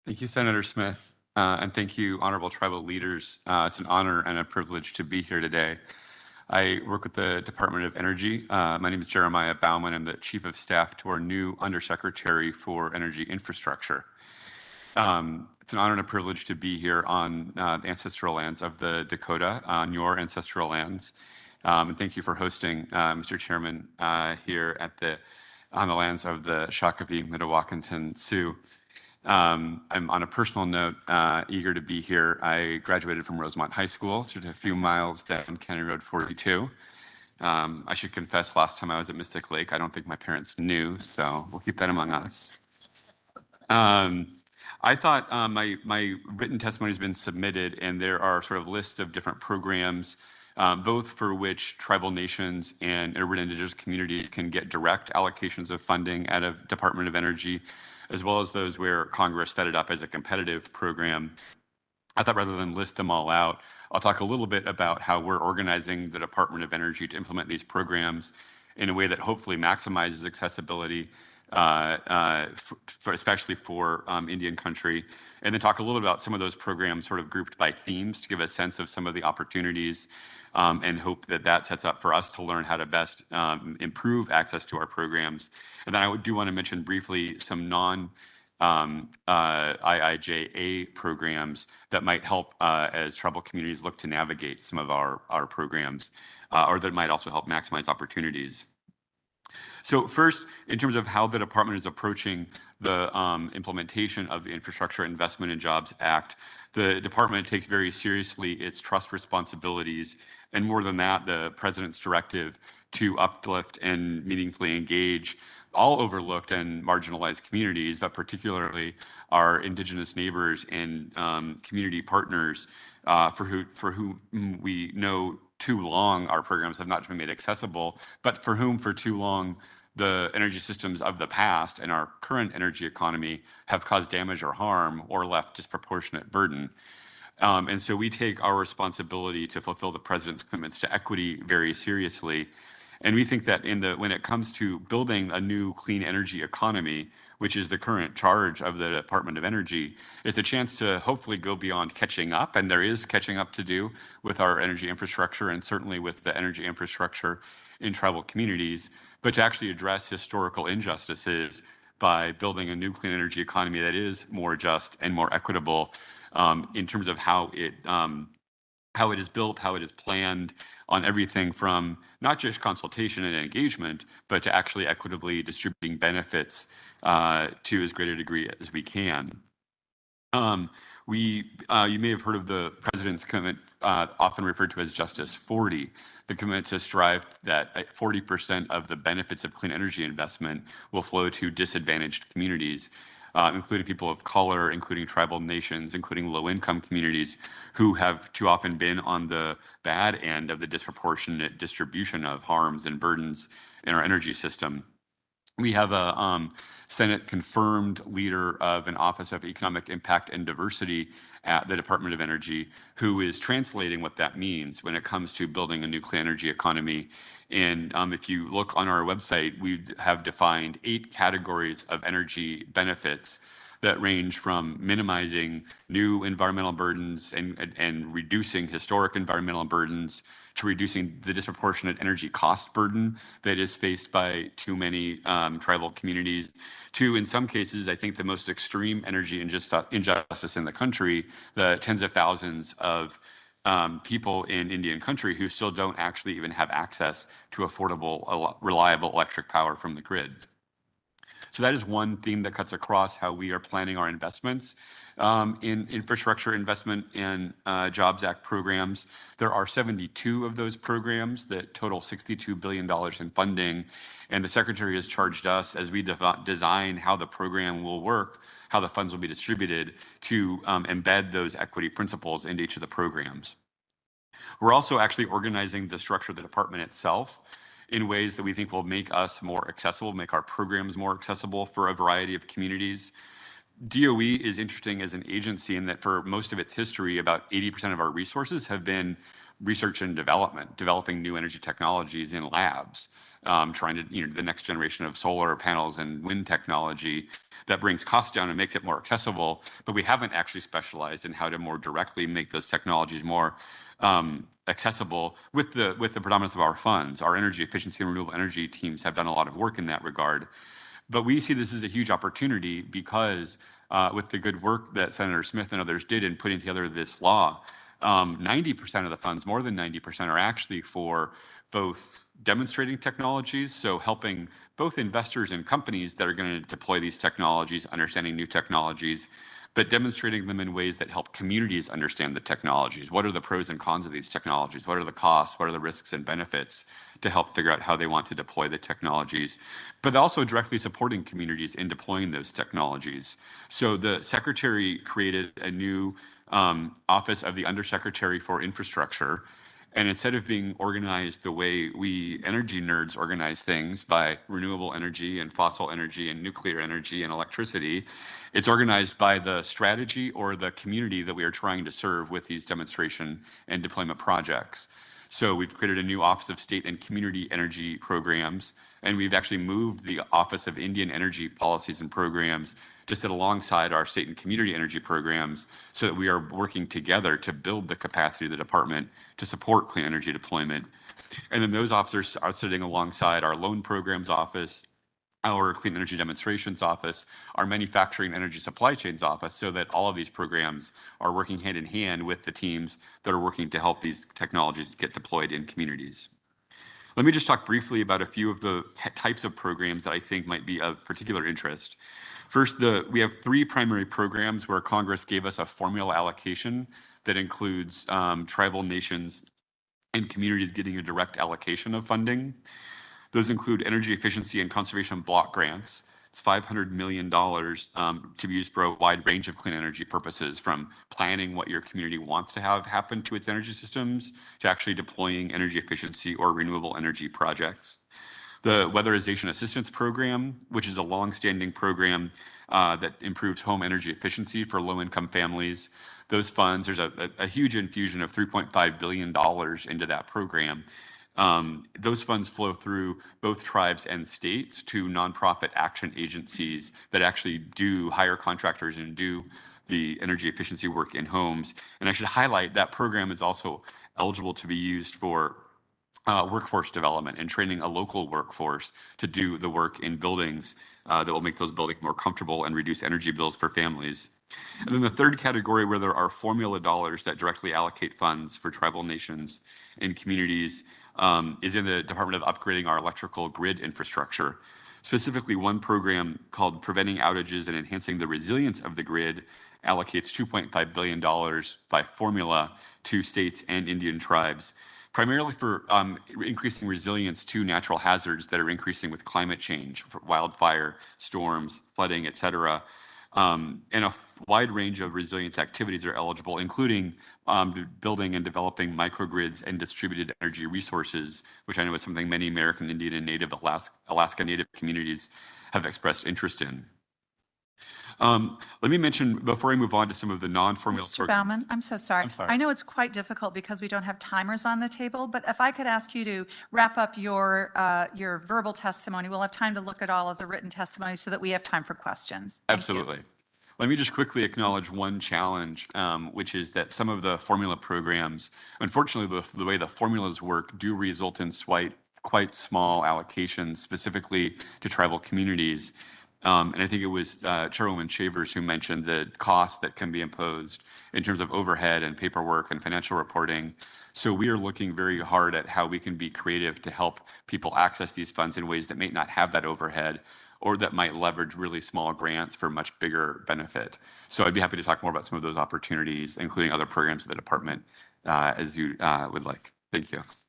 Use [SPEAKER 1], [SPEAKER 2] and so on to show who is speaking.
[SPEAKER 1] Thank you, Senator Smith, and thank you, honorable tribal leaders. It's an honor and a privilege to be here today. I work with the Department of Energy. My name is Jeremiah Baumann. I'm the Chief of Staff to our new Undersecretary for Energy Infrastructure. It's an honor and a privilege to be here on the ancestral lands of the Dakota, on your ancestral lands. And thank you for hosting, Mr. Chairman, here on the lands of the Shakopee, Mdewakanton Sioux. I'm on a personal note, eager to be here. I graduated from Rosemont High School, just a few miles down County Road 42. I should confess, last time I was at Mystic Lake, I don't think my parents knew, so we'll keep that among us. I thought my written testimony has been submitted, and there are sort of lists of different programs, both for which tribal nations and urban indigenous communities can get direct allocations of funding out of Department of Energy, as well as those where Congress set it up as a competitive program. I thought rather than list them all out, I'll talk a little bit about how we're organizing the Department of Energy to implement these programs in a way that hopefully maximizes accessibility, especially for Indian country, and then talk a little bit about some of those programs sort of grouped by themes to give a sense of some of the opportunities, and hope that that sets up for us to learn how to best improve access to our programs. And then I do want to mention briefly some non-IIJA programs that might help as tribal communities look to navigate some of our programs, or that might also help maximize opportunities. So first, in terms of how the department is approaching the implementation of the Infrastructure Investment and Jobs Act, the department takes very seriously its trust responsibilities, and more than that, the president's directive to uplift and meaningfully engage all overlooked and marginalized communities, but particularly our indigenous neighbors and community partners for whom we know too long our programs have not been made accessible, but for whom for too long the energy systems of the past and our current energy economy have caused damage or harm or left disproportionate burden. And so we take our responsibility to fulfill the president's commitments to equity very seriously. And we think that when it comes to building a new clean energy economy, which is the current charge of the Department of Energy, it's a chance to hopefully go beyond catching up, and there is catching up to do with our energy infrastructure and certainly with the energy infrastructure in tribal communities, but to actually address historical injustices by building a new clean energy economy that is more just and more equitable in terms of how it is built, how it is planned, on everything from not just consultation and engagement, but to actually equitably distributing benefits to as great a degree as we can. You may have heard of the president's commitment, often referred to as Justice 40, the commitment to strive that 40% of the benefits of clean energy investment will flow to disadvantaged communities, including people of color, including tribal nations, including low-income communities who have too often been on the bad end of the disproportionate distribution of harms and burdens in our energy system. We have a Senate-confirmed leader of an Office of Economic Impact and Diversity at the Department of Energy who is translating what that means when it comes to building a new clean energy economy. And if you look on our website, we have defined 8 categories of energy benefits that range from minimizing new environmental burdens and reducing historic environmental burdens to reducing the disproportionate energy cost burden that is faced by too many tribal communities, to, in some cases, I think the most extreme energy injustice in the country, the tens of thousands of people in Indian country who still don't actually even have access to affordable, reliable electric power from the grid. So that is one theme that cuts across how we are planning our investments in Infrastructure Investment and Jobs Act programs. There are 72 of those programs that total $62 billion in funding, and the Secretary has charged us as we design how the program will work, how the funds will be distributed, to embed those equity principles into each of the programs. We're also actually organizing the structure of the department itself in ways that we think will make us more accessible, make our programs more accessible for a variety of communities. DOE is interesting as an agency in that for most of its history, about 80% of our resources have been research and development, developing new energy technologies in labs, trying to, the next generation of solar panels and wind technology that brings costs down and makes it more accessible. But we haven't actually specialized in how to more directly make those technologies more accessible with the predominance of our funds. Our energy efficiency and renewable energy teams have done a lot of work in that regard. But we see this as a huge opportunity because with the good work that Senator Smith and others did in putting together this law, 90% of the funds, more than 90%, are actually for both demonstrating technologies, so helping both investors and companies that are going to deploy these technologies, understanding new technologies, but demonstrating them in ways that help communities understand the technologies. What are the pros and cons of these technologies? What are the costs? What are the risks and benefits, to help figure out how they want to deploy the technologies, but also directly supporting communities in deploying those technologies. So the Secretary created a new Office of the Undersecretary for Infrastructure. And instead of being organized the way we energy nerds organize things by renewable energy and fossil energy and nuclear energy and electricity, it's organized by the strategy or the community that we are trying to serve with these demonstration and deployment projects. So we've created a new Office of State and Community Energy Programs, and we've actually moved the Office of Indian Energy Policies and Programs to sit alongside our state and community energy programs, so that we are working together to build the capacity of the department to support clean energy deployment. And then those officers are sitting alongside our loan programs office, our clean energy demonstrations office, our manufacturing energy supply chains office, so that all of these programs are working hand in hand with the teams that are working to help these technologies get deployed in communities. Let me just talk briefly about a few of the types of programs that I think might be of particular interest. First, we have 3 primary programs where Congress gave us a formula allocation that includes tribal nations and communities getting a direct allocation of funding. Those include energy efficiency and conservation block grants. It's $500 million to be used for a wide range of clean energy purposes, from planning what your community wants to have happen to its energy systems to actually deploying energy efficiency or renewable energy projects. The Weatherization Assistance Program, which is a longstanding program that improves home energy efficiency for low-income families. Those funds, there's a huge infusion of $3.5 billion into that program. Those funds flow through both tribes and states to nonprofit action agencies that actually hire contractors and do the energy efficiency work in homes. And I should highlight that program is also eligible to be used for workforce development and training a local workforce to do the work in buildings that will make those buildings more comfortable and reduce energy bills for families. And then the third category, where there are formula dollars that directly allocate funds for tribal nations and communities, is in the Department of upgrading our electrical grid infrastructure. Specifically, one program called Preventing Outages and Enhancing the Resilience of the Grid allocates $2.5 billion by formula to states and Indian tribes, primarily for increasing resilience to natural hazards that are increasing with climate change, for wildfire, storms, flooding, et cetera. And a wide range of resilience activities are eligible, including building and developing microgrids and distributed energy resources, which I know is something many American Indian and Native Alaska Native communities have expressed interest in. Let me mention, before I move on to some of the non-formula
[SPEAKER 2] Mr.
[SPEAKER 1] programs.
[SPEAKER 2] Baumann, I'm so sorry. I know it's quite difficult because we don't have timers on the table, but if I could ask you to wrap up your verbal testimony, we'll have time to look at all of the written testimony so that we have time for questions. Thank
[SPEAKER 1] Absolutely.
[SPEAKER 2] you.
[SPEAKER 1] Let me just quickly acknowledge one challenge, which is that some of the formula programs, unfortunately, the way the formulas work, do result in quite small allocations, specifically to tribal communities. And I think it was Chairwoman Shavers who mentioned the cost that can be imposed in terms of overhead and paperwork and financial reporting. So we are looking very hard at how we can be creative to help people access these funds in ways that may not have that overhead, or that might leverage really small grants for much bigger benefit. So I'd be happy to talk more about some of those opportunities, including other programs of the department, as you would like. Thank you.